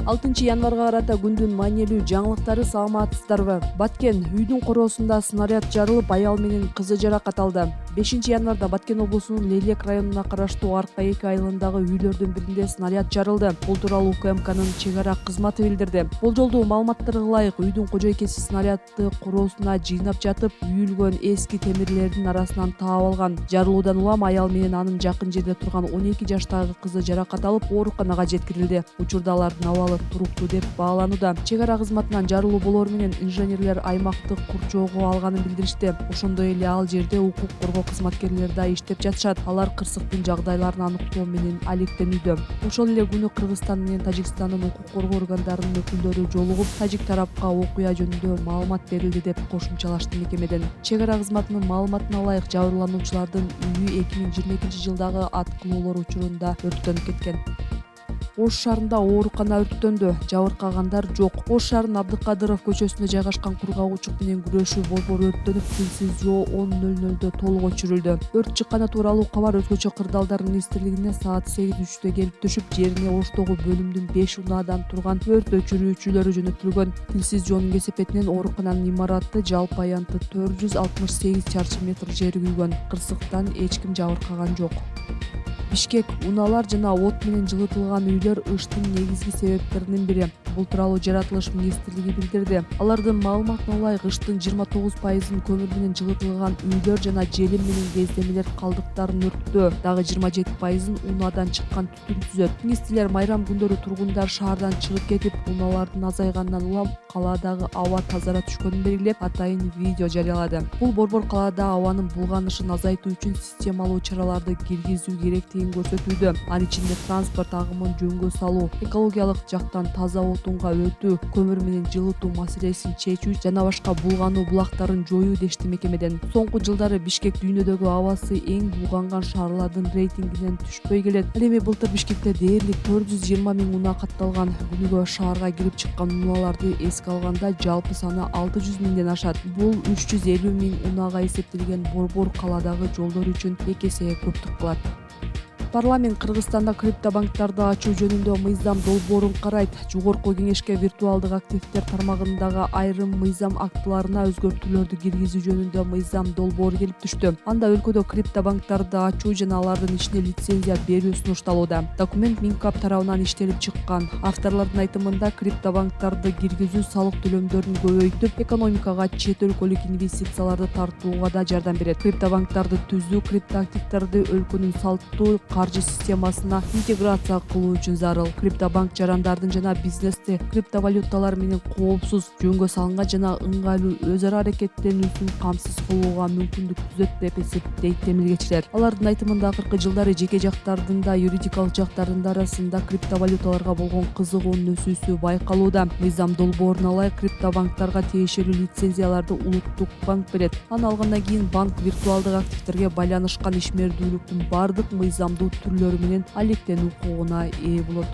6 январга карата күндүн маанилүү жаңылыктары саламатсыздарбы? Баткен үйдүн короосунда снаряд жарылып, аял менен кызы жаракат алды. 5 январда Баткен облусунун Лелек районуна караштуу Арка 2 айылындагы үйлөрдүн биринде снаряд жарылды. Бул тууралуу УКМКнын чек ара кызматы билдирди. Болжолдуу маалыматтарга ылайык, үйдүн кожойкеси снарядды короосуна жыйнап жатып, үйүлгөн эски темирлердин арасынан таап алган. Жарылуудан улам аял менен анын жакын жерде турган 12 жаштагы кызы жаракат алып, ооруканага жеткирилди. Учурда алардын абалы туруктуу деп бааланууда. Чек ара кызматынан жарылуу болоору менен инженерлер аймакты курчоого алганын билдиришти. Ошондой эле ал жерде укук коргоо кызматкерлери да иштеп жатышат. Алар кырсыктын жагдайларын аныктоо менен алектенүүдө. Ошол эле күнү Кыргызстан менен Тажикстандын укук коргоо органдарынын өкүлдөрү жолугуп, тажик тарапка окуя жөнүндө маалымат берилди деп кошумчалашты мекемеден. Чек ара кызматынын маалыматына ылайык, жабырлануучулардын үйү 2022-жылдагы аткылоолор учурунда өрттөнүп кеткен. Ош шаарында оорукана өрттөндү, жабыркагандар жок. Ош шаарынын Абдыкадыров көчөсүндө жайгашкан кургагучулук менен күрөшүү борбору өрттөнүп, Тилсиз жоо 10:00 толук өчүрүлдү. Өрт чыкканы тууралуу кабар Өзгөчө кырдаалдар министрлигине саат 8:03 келип түшүп, жерине Оштогу бөлүмдүн 5 унаадан турган өрт өчүрүүчүлөрү жөнөтүлгөн. Тилсиз жоонун кесепетинен оорукананын имараты жалпы аянты 468 чарчы метр жери күйгөн. Кырсыктан эч ким жабыркаган жок. Бишкек унаалар жана от менен жылытылган үйлөр ыштын негизги себептеринин бири. Бул тууралуу жаратылыш министрлиги билдирди. Алардын маалыматына ылайык, ыштын 29% көмүр менен жылытылган үйлөр жана желим менен кездемелер калдыктарын өрттөө, дагы 27% унаадан чыккан түтүн түзөт. Министрлер майрам күндөрү тургундар шаардан чыгып кетип, унаалардын азайганынан улам калаадагы аба тазара түшкөнүн белгилеп, атайын видео жарыялады. Бул борбор калаада абанын булганышын азайтуу үчүн системалуу чараларды киргизүү керектигин көрсөтүүдө. Анын ичинде транспорт агымын жөнгө салуу, экологиялык жактан таза отунга өтүү, көмүр менен жылытуу маселесин чечүү жана башка булгануу булактарын жоюу дешти мекемеден. Соңку жылдары Бишкек дүйнөдөгү абасы эң булганган шаарлардын рейтингинен түшпөй келет. Ал эми былтыр Бишкекте дээрлик 420 000 унаа катталган. Күнүгө шаарга кирип чыккан унааларды эске алганда жалпы саны 600 000ден ашат. Бул 350 000 унаага эсептелген борбор калаадагы жолдор үчүн 2 эсе көптүк кылат. Парламент Кыргызстанда криптобанктарды ачуу жөнүндө мыйзам долбоорун карайт. Жогорку кеңешке виртуалдык активдер тармагындагы айрым мыйзам актыларына өзгөртүүлөрдү киргизүү жөнүндө мыйзам долбоору келип түштү. Анда өлкөдө криптобанктарды ачуу жана алардын ишине лицензия берүү сунушталууда. Документ Минкап тарабынан иштелип чыккан. Авторлордун айтымында, криптобанктарды киргизүү салык төлөмдөрүн көбөйтүп, экономикага чет өлкөлүк инвестицияларды тартууга да жардам берет. Криптобанктарды түзүү криптоактивдерди өлкөнүн салттуу каржы системасына интеграция кылуу үчүн зарыл. Криптобанк жарандардын жана бизнесте криптовалюталар менен коопсуз, жөнгө салынган жана ыңгайлуу өз ара аракеттенүүсүн камсыз кылууга мүмкүндүк түзөт деп эсептейт демилгечилер. Алардын айтымында, акыркы жылдары жеке жактардын да, юридикалык жактардын да арасында криптовалюталарга болгон кызыгуунун өсүүсү байкалууда. Мыйзам долбооруна ылайык, криптобанктарга тиешелүү лицензияларды Улуттук банк берет. Аны алгандан кийин банк виртуалдык активдерге байланышкан ишмердүүлүктүн бардык мыйзамдуу түрлөрү менен алектенүү укугуна ээ болот.